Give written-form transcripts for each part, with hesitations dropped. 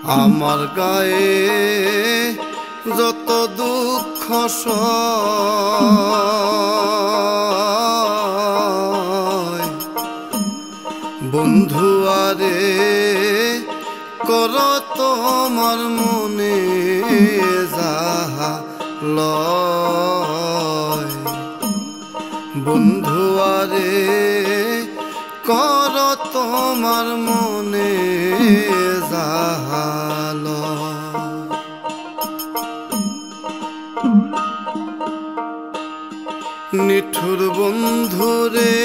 আমার গায়ে যত দুঃখ সয় বন্ধু আরে কর তোমার মনে যাহা লয় বন্ধু আরে কর তোমার মনে যাহা লয়। নিঠুর বন্ধুরে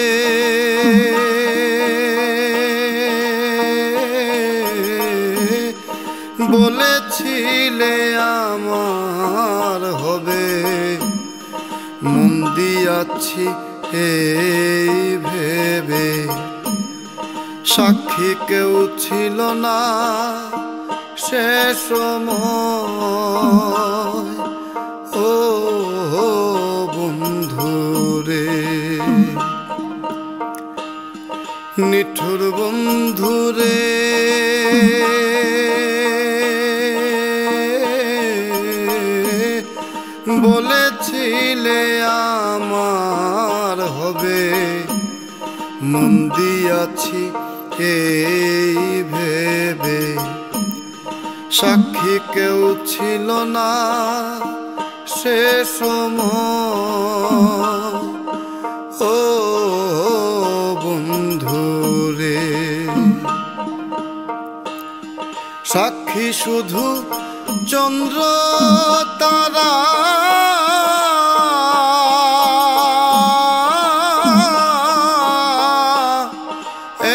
বলেছিলে আমার হবে, মন দিয়াছি এই ভেবে সাক্ষী কেউ ছিল না সে সময়। ও বন্ধুরে নিঠুর বন্ধুরে বলেছিলে আমার হবে, মন দিয়াছি এই ভেবে সাক্ষী কেউ ছিল না সে সময়। ও বন্ধুরে সাক্ষী শুধু চন্দ্র তারা,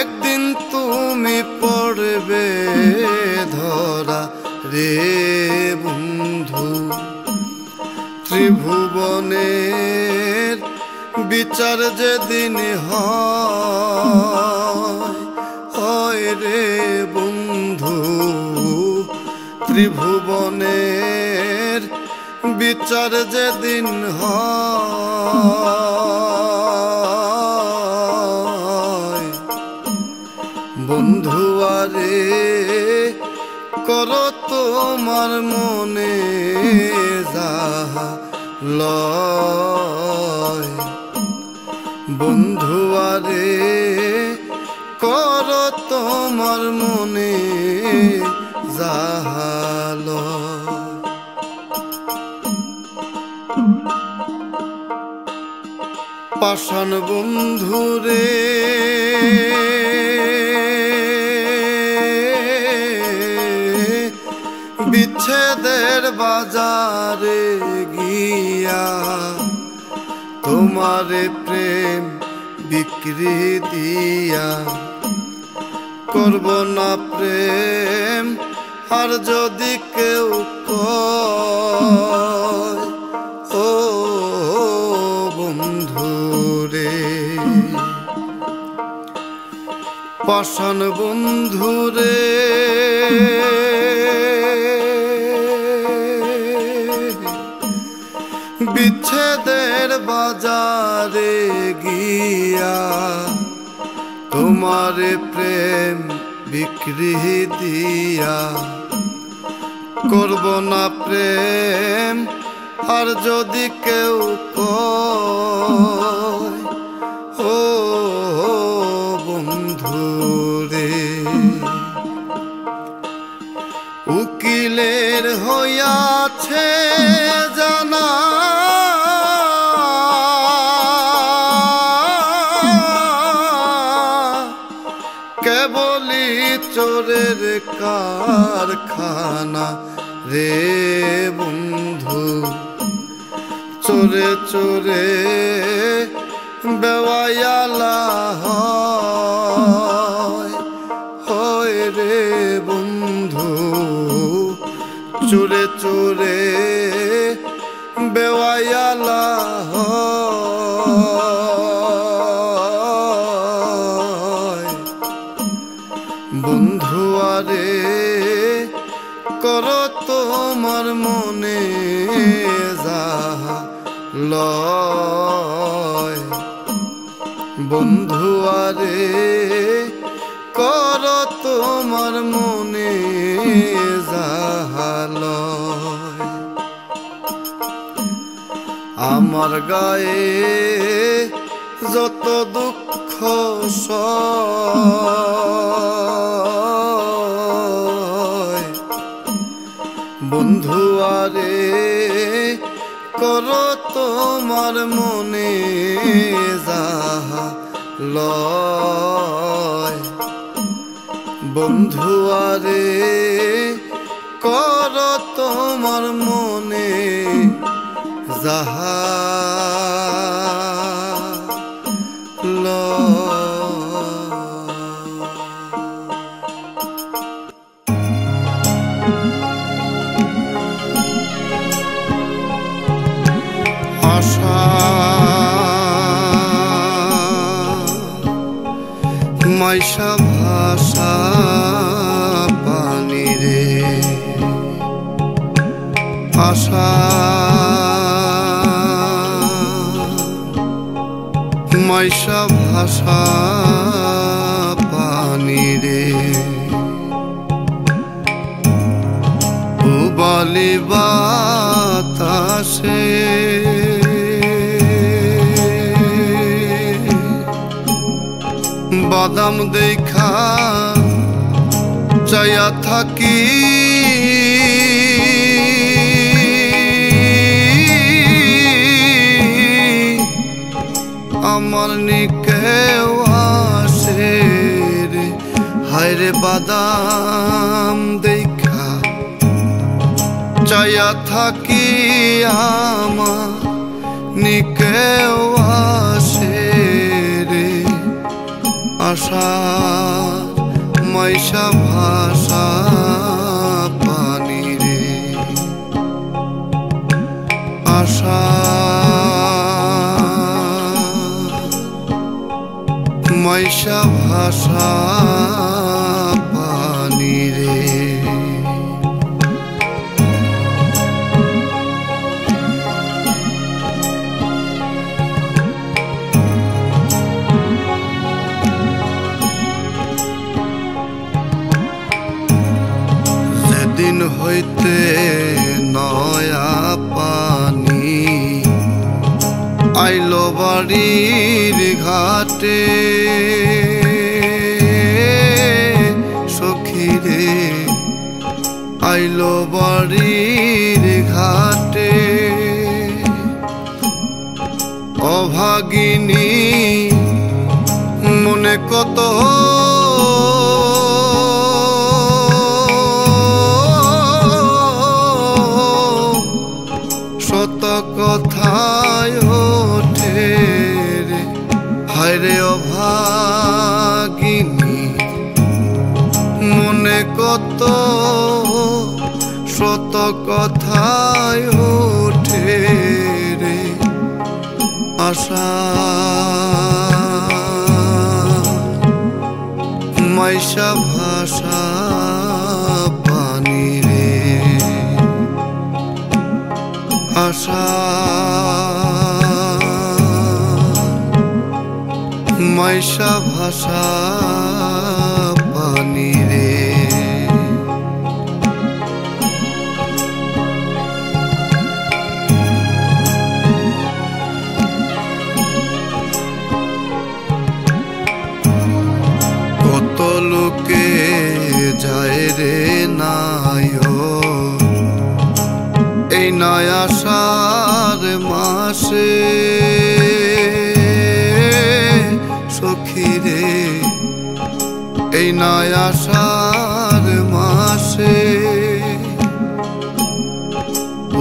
একদিন তুমি পড়বে ধরা রে বন্ধু। ত্রিভুবনের বিচার যেদিন হয় রে বন্ধু, ত্রিভুবনের বিচার যেদিন হয় বন্ধু আরে কর তোমার মনে যাহা লয় বন্ধু আরে কর তোমার মনে যাহা লয়। পাষাণ বন্ধুরে বিচ্ছেদের বাজারে গিয়া তোমারে প্রেম বিক্রি দিয়া করব না প্রেম আর যদি কেউ কয়। ও বন্ধুরে পাষাণ বন্ধুরে বিচ্ছেদের বাজারে গিয়া তোমারে প্রেম বিক্রি দিয়া করব না প্রেম আর যদি কেউ কয়। ও বন্ধুরে উকিলের হইয়াছে জানা, কেবলি চোরের কারখানা রে বন্ধু। চোরে চোরে বেওয়ায়ালা হয় রে বন্ধু। চোরে চোরে বেওয়ায়ালা বন্ধু আরে কর তোমার মনে যাহা লয় বন্ধু আরে কর কর তোমার মনে যাহালয় আমার গায়ে যত দুঃখ সয় বন্ধু আরে কর তোমার মনে যাহালয় বন্ধু আরে কর তোমার মনে যাহালয় আশা মাইশা ভাষা পানি রে আশা মাইশা ভাষা পানি রে উবালি বাতাসে বাদাম দেখা চাইয়া থাকি আমার নিকেও আসে রে হায় রে বাদাম দেখা চাইয়া থাকি আমার নিকেও আসে রে আশা মাইশা ভাষা পানি রে আশা মাইশা ভাষা পানি রে দিন হইতে নয়া পানি আইলো বাড়ির ঘাটে সখী রে আইলো বাড়ির ঘাটে অভাগিনী মনে কত শত কথায় ওঠে রে হায় রে অভাগিনী মনে কত শত কথায় ওঠে রে আশা মাইশা ভাষা পানি রে আশা মাইশা ভাষা পানি রে কত লোকে যায় রে নায়ো এই নয়া আষাঢ় মাসে সখী রে এই নয়া আষাঢ় মাসে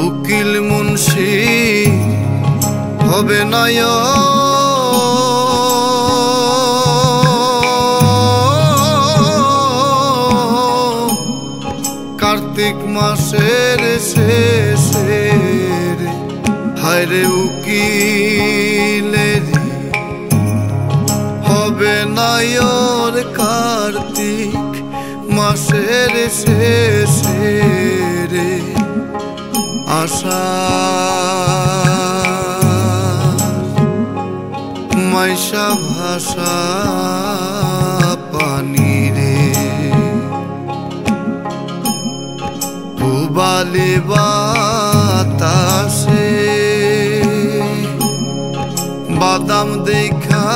উকিল মুন্সি হবে নয় কার্তিক মাসের শেষে হায় রে উকিলের হবে নায়র কার্তিক মাসের শেষে রে আশা মাইশা ভাষা পানি রে রোদালি বাতাসে বাদাম দেখা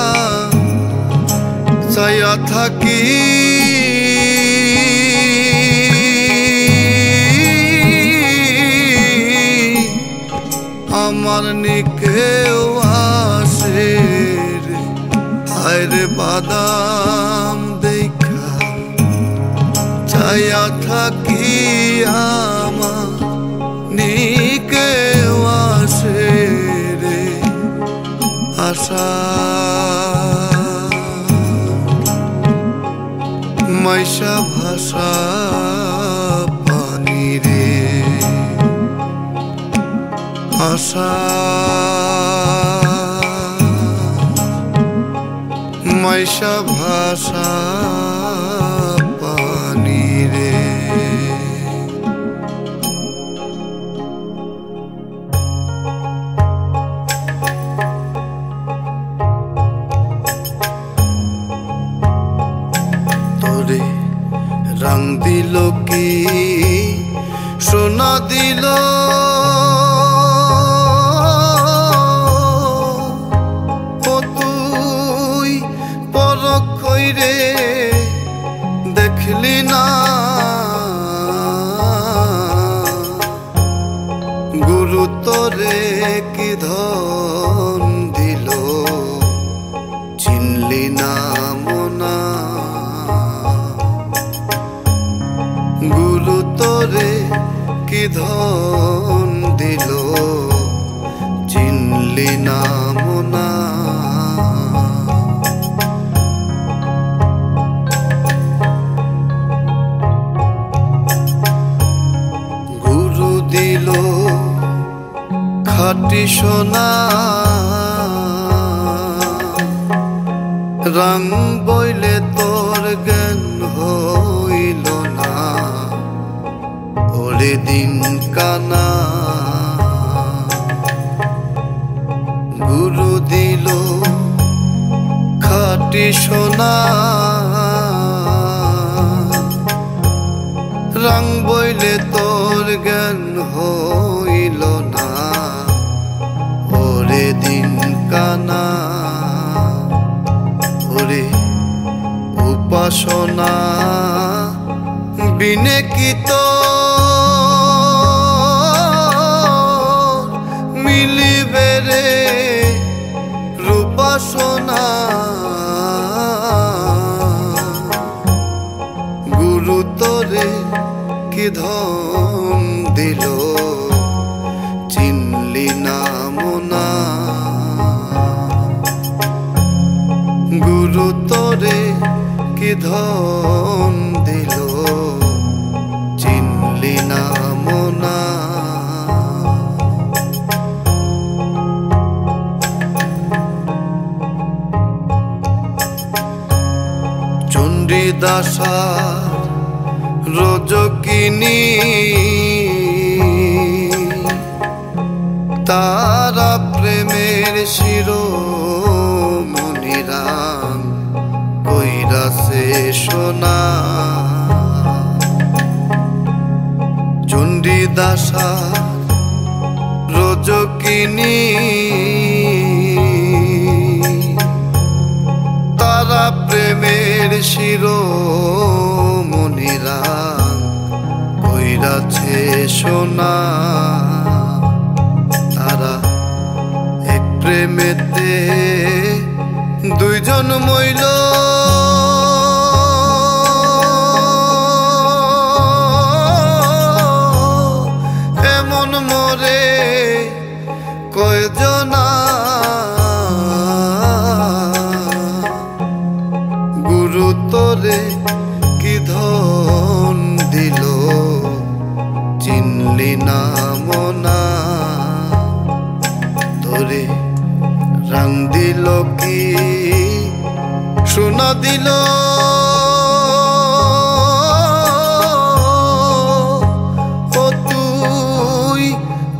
চাইয়া থাকি আমার নিকেও আসে রে বাদাম দেখা চাইয়া থাকি আমার নিকেও আসে রে আশা মাইশা ভাষা পানি রে আশা মাইশা ভাষা পানি রে তোরে রং দিল কি সোনা দিল রে দেখলি না গুরু তোরে কি ধন দিল চিনলি না মোনা গুরু তোরে কি ধন দিল চিনলি না মোনা দিল খাটি সোনা রং বইলে তোর জ্ঞান হইল না ওরে দিন কানা গুরু দিল খাটি সোনা রং বইলে তোর জ্ঞান হইল না ওরে দিন কানা ওরে উপাসনা বিনে কি তো মিলিবে রে রূপাসনা গুরু তোরে কি ধন দিল চিনলি না মোনা গুরু তোরে কি ধন দিল চিনলি না মোনা চণ্ডীদাসা রোজকিনী তারা প্রেমের শিরোমণিরাম কইরাছে সোনা চণ্ডীদাসা রোজকিনী তারা প্রেমের শিরোমণিরাম কইরাছে সোনা তারা এক প্রেমেতে দুইজন মইল এমন মরে কয়জনা গুরু তোরে কি ধন দিল চিনলি না মোনা তোরে রং দিল কি সোনা দিল ও তুই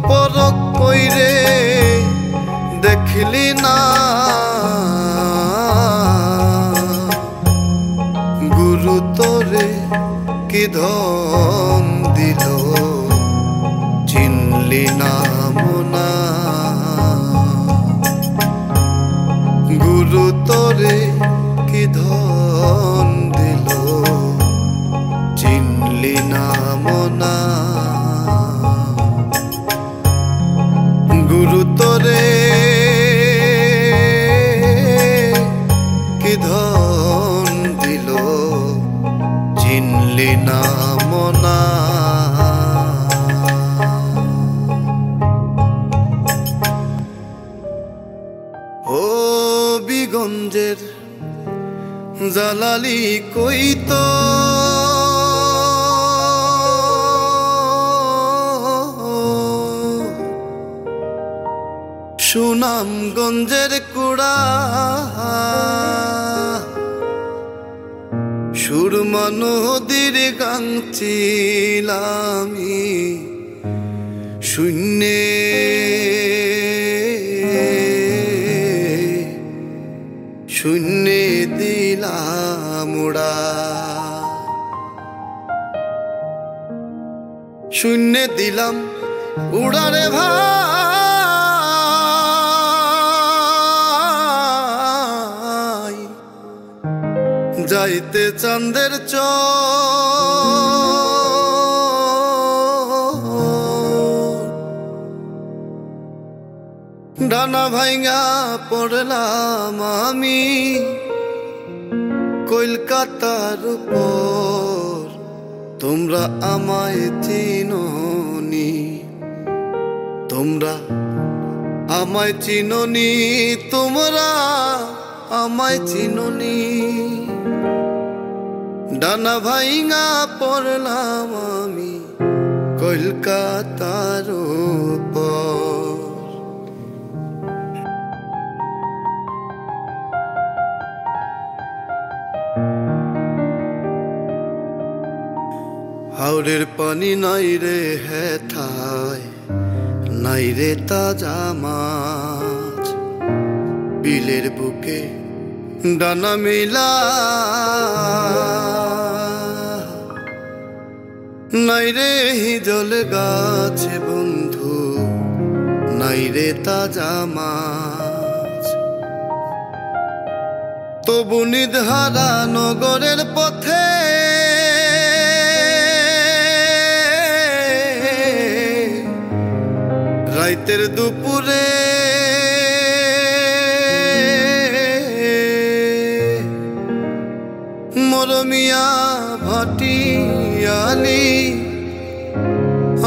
পরখ কইরে দেখলি না গুরু তোরে কি ধন দিল চিনলি নাম না গুরু তোরে কি ধন দিল চিনলি নাম না গুরু তোরে কি ধন দিল চিনলি নাম না হবিগঞ্জের জালালি কইতো সুনামগঞ্জের কুড়া সুরমা নদীর গাংচিলামি শূন্যে শূন্যে দিলাম উড়া শূন্যে দিলাম উড়ারে ভাই যাইতে চাঁদের ডানা ভাইঙা পড়লাম আমি কলকাতার উপর তোমরা আমায় চিনোনি তোমরা আমায় চিনোনি তোমরা আমায় চিনোনি ডানা ভাইঙা পড়লাম আমি কলকাতার উপর হাওরের পানি নাই রে হেথায় নাই রে তাজা মাছ বিলের বুকে ডানা মেলা নাই রে হিজল গাছে বন্ধু নাই রে তাজা মাছ তবু নিধারা নগরের পথে রাইতের দুপুরে মরমিয়া ভাটিয়ালি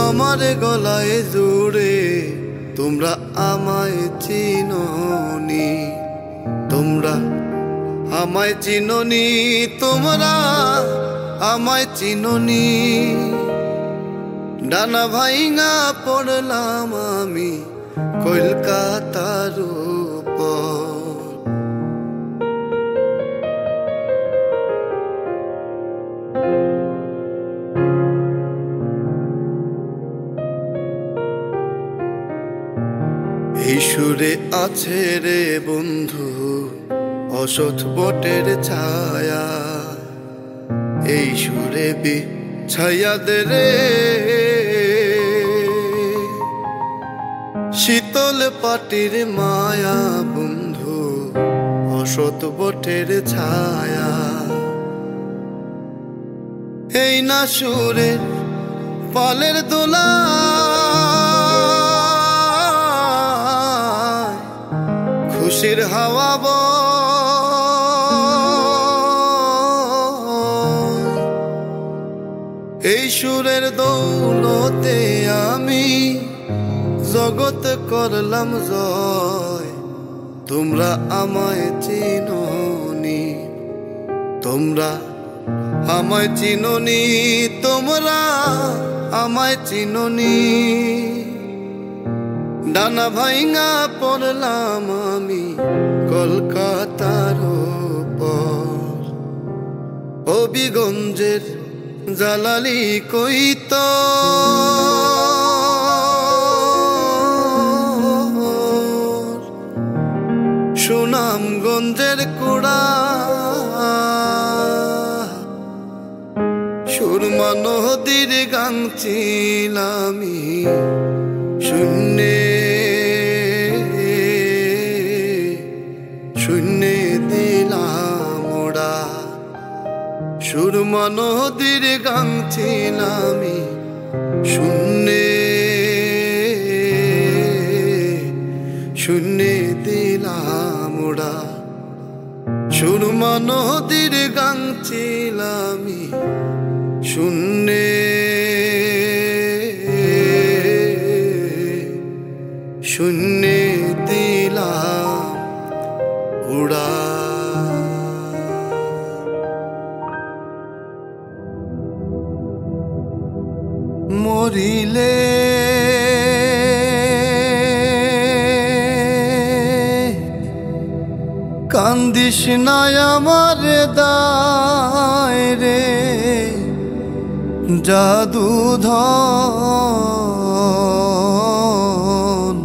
আমার গলায় জুড়ে তোমরা আমায় চিনোনি তোমরা আমায় চিনোনি তোমরা আমায় চিনোনি ডানা ভাইঙা পড়লাম আমি কলকাতার উপর এই সুরে আছে রে বন্ধু অসৎ বটের ছায়া এই সুরে ছায়া দে রে শীতল পাটির মায়া বন্ধু অসৎ বটের ছায়া এই না সুরে পালের দোলা খুশির হাওয়া এই সুরের দৌলতে আমি জগৎ করলাম জয় তোমরা আমায় চিনোনি তোমরা আমায় চিনোনি তোমরা আমায় চিনোনি ডানা ভাইঙা পড়লাম আমি কলকাতার উপর হবিগঞ্জের জালালি কইতো সুনামগঞ্জের কুড়া সুরমা নদীর গাংচিলামি শূন্যে শূন্যে দিলাম ওরা সুরমা নদীর গান ছিলামি শূন্যে শূন্যে দিলাম ওরা সুরমা নদীর গান ছিলামি শূন্যে শূন্যে দিলাম উড়া মরিলে কান্দিস না আমার দায় রে জাদুধন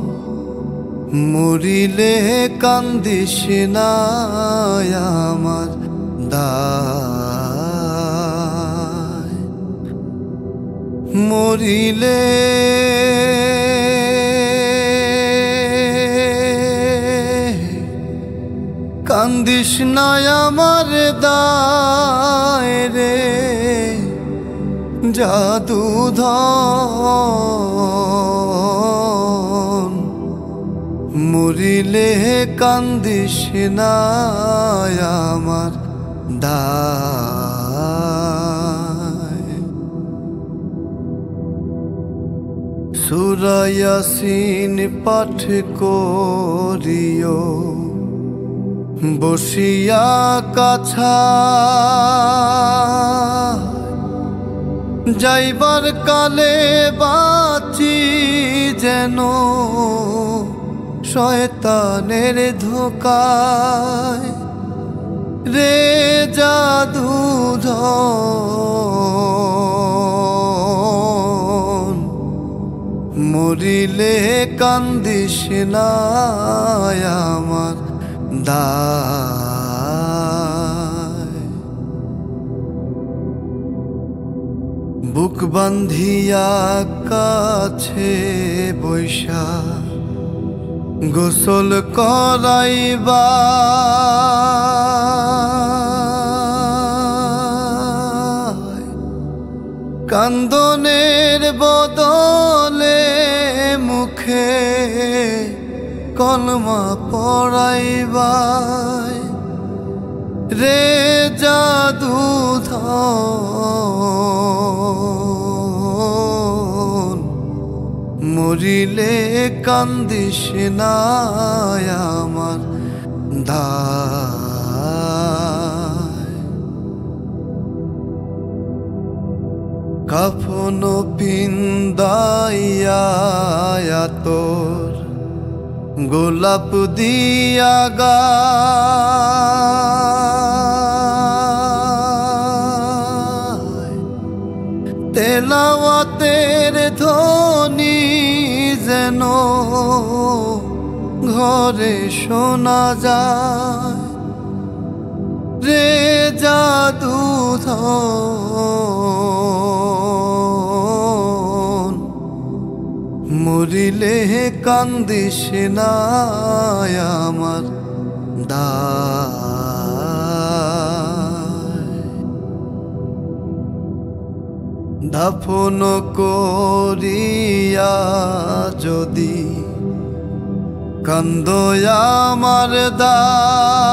মরিলে কান্দিস না আমার দায় মরিলে কান্দিস না আমার দায় রে জাদুধন মরিলে কান্দিস না আমার দায় সূরা ইয়াসিন পাঠ করিও বসিয়া কাছা যাইবার কালে বাঁচি যেন শয়তানের ধোকায় রে জাদুধন মরিলে কান্দিস না আমার দায় বুক বান্ধিয়া কাছে বৈশা গোসল করাইবা কান্দনের বদলে মুখে কলমা পড়াইবাই রে জাদুধন মরিলে কান্দিস না আমার দায় কাফন পিন্দাইয়া তোর গোলাপ দিয়া গায় তেলাওয়াতের ধ্বনি যেন ঘরে শোনা যায় রে জাদুধন মরিলে কান্দিস না আমার দায় দাফন করিয়া যদি কান্দ আমার দায়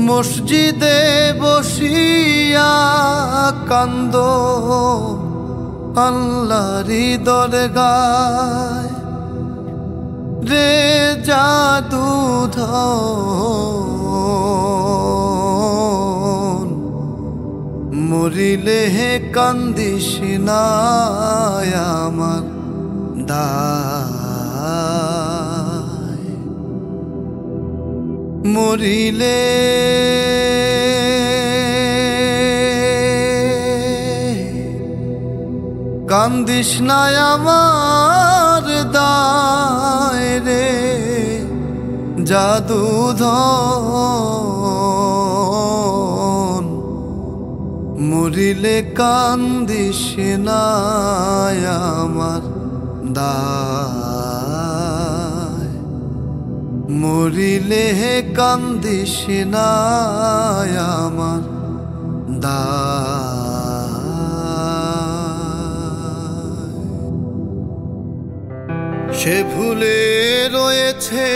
মসজিদে বসিয়া কান্দ আল্লাহরি দরগায় রে জাদুধন মরিলে কান্দিস না আমার দায় মরিলে কান্দিস না আমার দায় রে জাদুধন মরিলে কান্দিস না আমার দায়, মরিলে কান্দিস না আমার দায়। সে ভুলে রয়েছে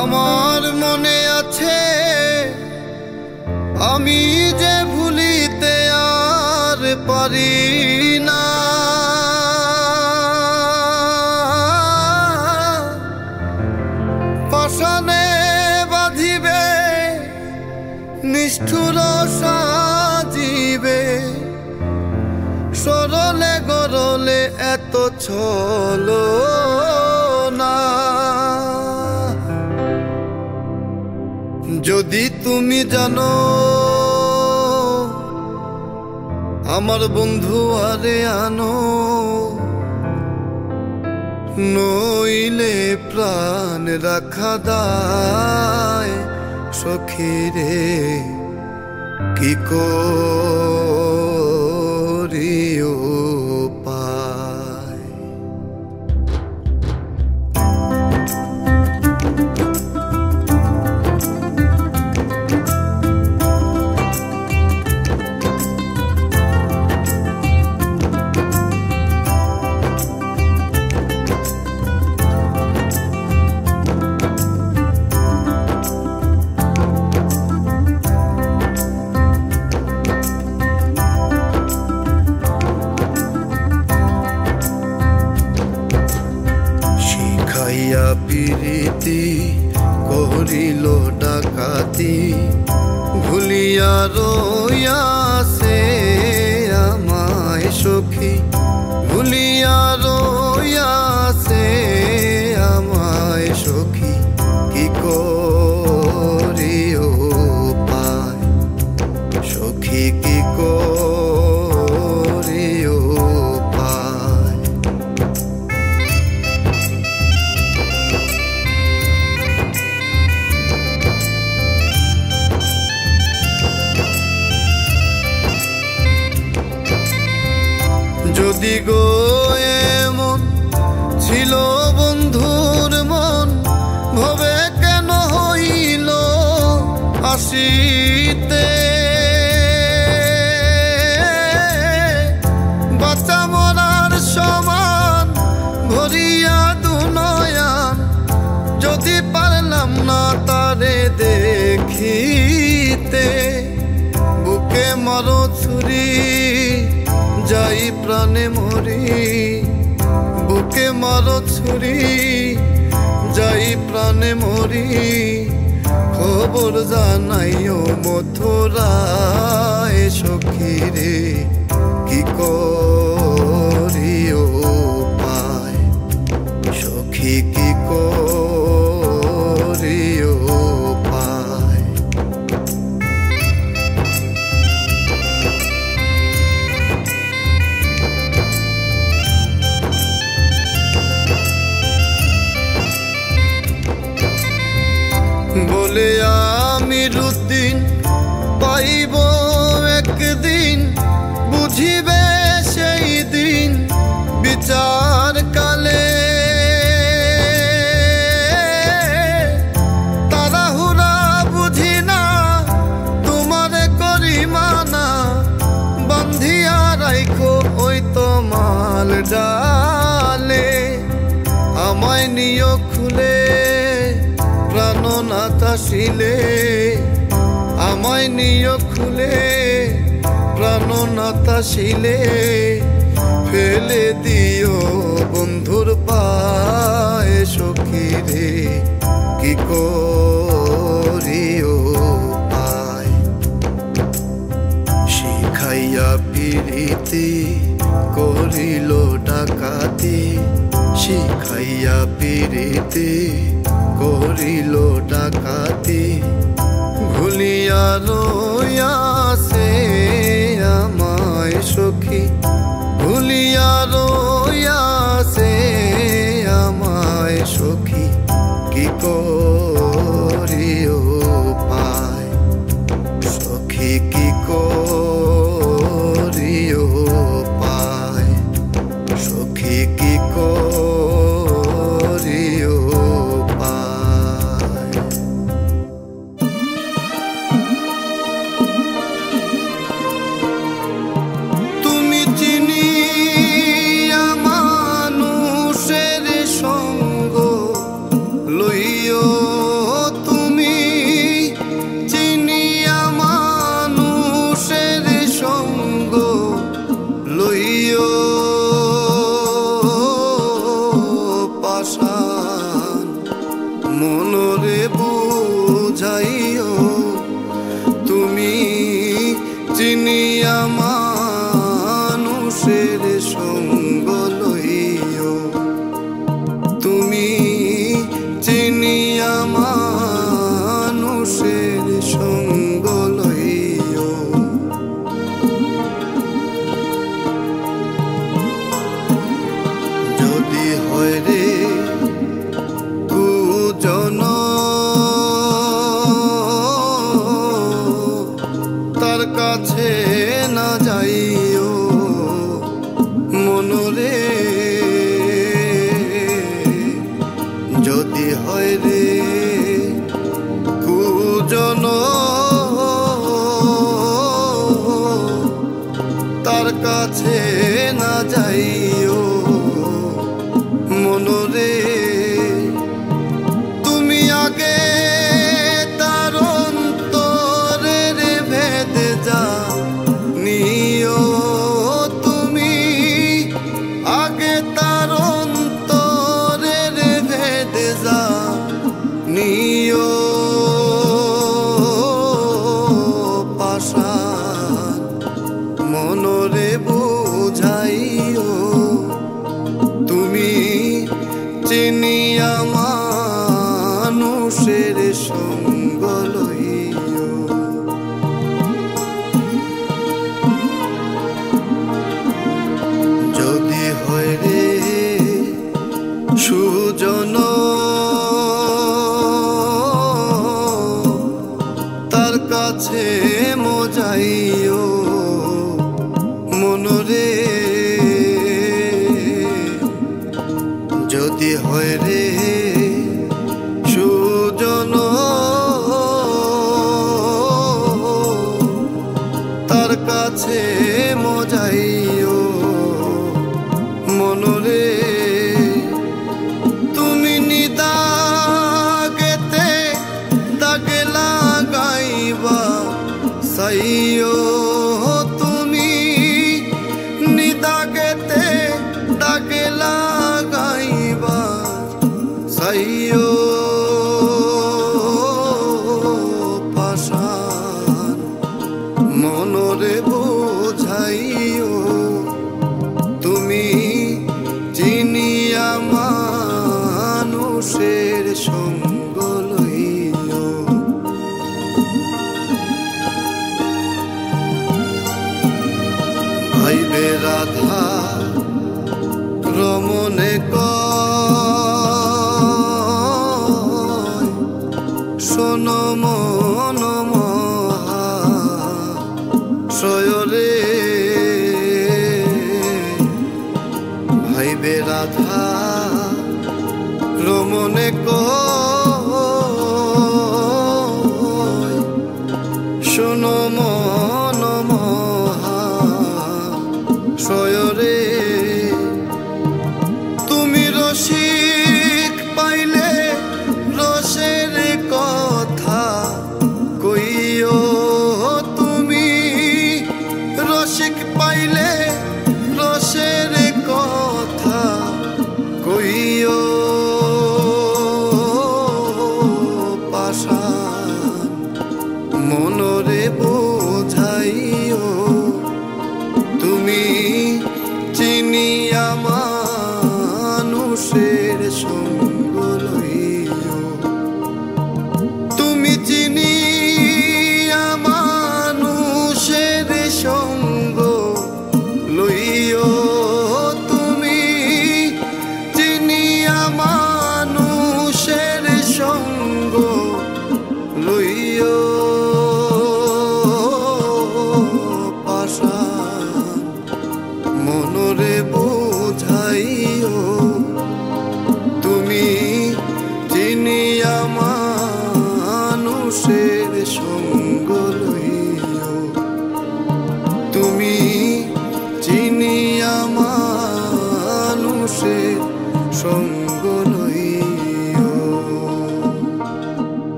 আমার মনে আছে, আমি যে ভুলিতে আর পারি না। পাষাণে বাঁধিবে নিষ্ঠুর সাজিবে, সরলে গরলে এত ছলনা। যদি তুমি জানো আমার বন্ধু আরে আনো, নইলে প্রাণ রাখা দায়। সখীরে কি করিও পায়। প্রীতি করিল ডাকাতি, ভুলিয়া রইয়াছে আমায় সখী, ভুলিয়া রইয়াছে আমায় সখী। কি করিও পায় সখী, কি করিও পায়। যদি গো এমন ছিল বন্ধুর মন, ভবে কেন হইল আসিতে। বাঁচা মরার সমান ভরিয়া দুনয়ান, যদি পারলাম না তারে দেখিতে। বুকে মারো ছুরি যাই প্রাণে মরি, বুকে মারো ছুরি যাই প্রাণে মরি। খবর জানাইও মথুরায় সখীরে, কি করিও পায় সখী, কি করিও পায়। বলে আমি রুদিন পাইব একদিন, বুঝিবে সেই দিন বিচার কালে। তাড়াহুড়া বুঝি না তোমারে করি মানা, বান্ধিয়া রাইখো ওই তো মাল ডালে। আমায় নিয় খুলে প্রাণনাথ আসিলে, আমায় নিয় খুলে প্রাণনাথ আসিলে। ফেলে দিও বন্ধুর পায়ে সখীরে, কি করিও পায়। শিখাইয়া প্রীতি করিল ডাকাতি, শিখাইয়া প্রীতি করিল ডাকাতি। ভুলিয়া রইয়াছে আমায় সখী, ভুলিয়া রইয়াছে আমায় সখী। কি করিও পায় সখী, কি যাইও তুমি চিনিয়া মানুষের সঙ্গ লইও পাষাণ মনরে বুঝাইও তুমি চিনিয়া মানুষের সঙ্গ লইও তুমি চিনিয়া মানুষের সঙ্গ লইও যদি হয় রে কুজন তার কাছে না যাইও মনরে যদি হয় রে কুজন তার কাছে না যাইও মনরে তুমি আগে তার অন্তরের ভেদে যা নিও তুমি আগে তার অন্তরের ভেদে যা নিও পাষাণ মনরে বুঝাইও তুমি চিনিয়া মানুষের সঙ্গ লইও যদি হয় রে সুজন তার কাছে মজাইও মনরে যদি হয় রে সুজন তার কাছে মজাইও মনরে তুমি নিদাগেতে দাগে লাগাইবা সাইও তুমি নিদাগেতে দাগে লাগাইবা সাইও পাষাণ মনরে বোঝাইও তুমি চিনিয়া মানুষের সঙ্গ লইও ভাইবে রাধা রমনে কয় শোন মন মহাশয়রে ভাইবে রাধা রমনে কয় শোন মন মহাশয়রে তুমি রসিক পাইলে রসের কথা কইও তুমি রসিক পাইলে রসের কথা কইও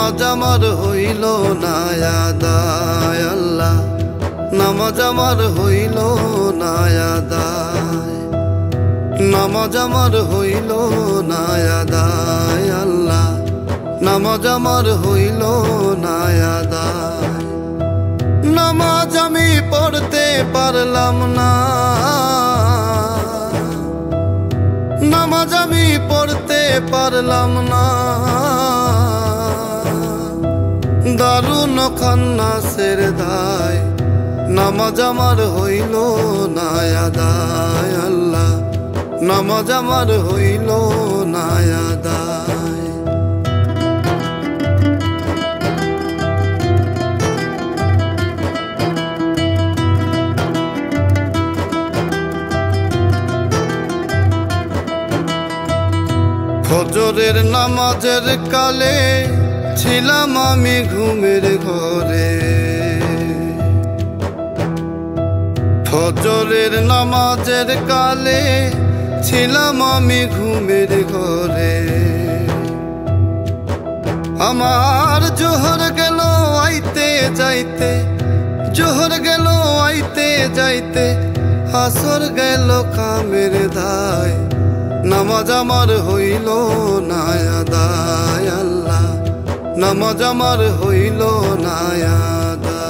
নামাজ আমার হইল না আদায় আল্লাহ, নামাজ আমার হইল না আদায়, নামাজ আমার হইল না আদায় আল্লাহ, নামাজ আমার হইল না আদায়। নামাজ আমি পড়তে পারলাম না, নামাজ আমি পড়তে পারলাম না, দারুণ খান্নাসের দায়, নামাজ আমার হইল না আদায় আল্লাহ, নামাজ আমার হইল না আদায়। ফজরের নামাজের কালে ছিলাম আমি ঘুমের ঘরে, ফজরের নামাজের কালে ছিলাম আমি ঘুমের ঘরে। আমার জোহর গেল আইতে যাইতে, জোহর গেল আইতে যাইতে, আসর গেল কামের দায়, নামাজ আমার হইল না আদায় আল্লাহ, নামাজ আমার হইল না আদায়।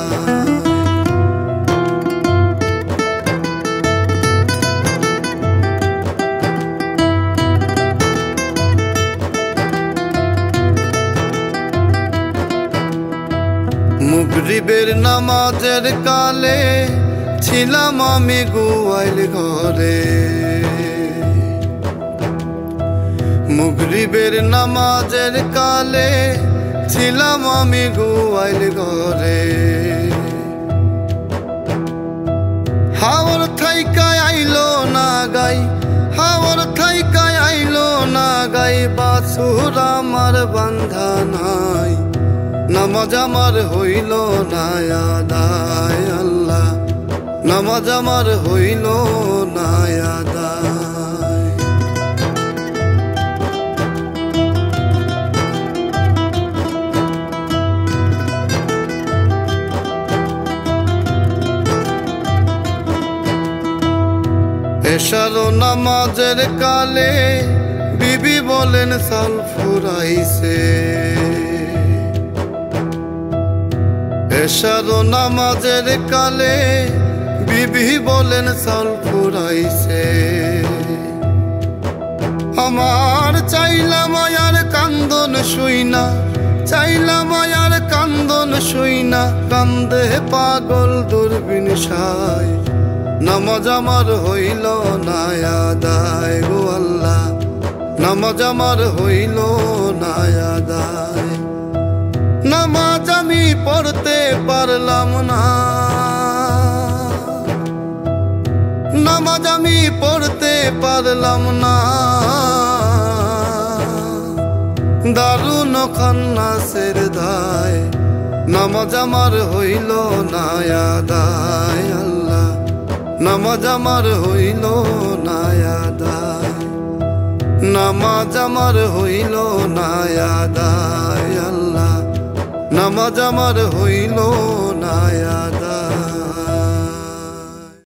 মাগরিবের নামাজের কালে ছিলাম আমি গোয়াল ঘরে, মাগরিবের নামাজের কালে ছিলাম আমি গোয়াল ঘরে। হাওর থাইকায় আইলো না গাই, হাওর থাইকায় আইলো না গাই, বাছুর আমার বান্ধা নাই, নামাজ আমার হইল না আদায় আল্লাহ, নামাজ আমার হইল না আদায়। এশার নামাজের কালে বিবি বলেন সাল ফুরাইছে, এশার নামাজের কালে বিবি বলেন সাল ফুরাইছে। আমার চাইলাম আর কান্দন শুইনা, চাইলাম আর কান্দন শুইনা, কান্দে পাগল দূরবীন সাই, নামাজ আমার হইল না আদায় গো আল্লাহ, নামাজ আমার হইল না আদায়। নামাজ আমি পড়তে পারলাম না, নামাজ আমি পড়তে পারলাম না, দারুণ খান্নাসের দায়, নামাজ আমার হইল না আদায় আল্লাহ, নামাজ আমার হইল না আদায়, নামাজ আমার হইল না আদায় আল্লাহ, নামাজ আমার হইল না আদায়।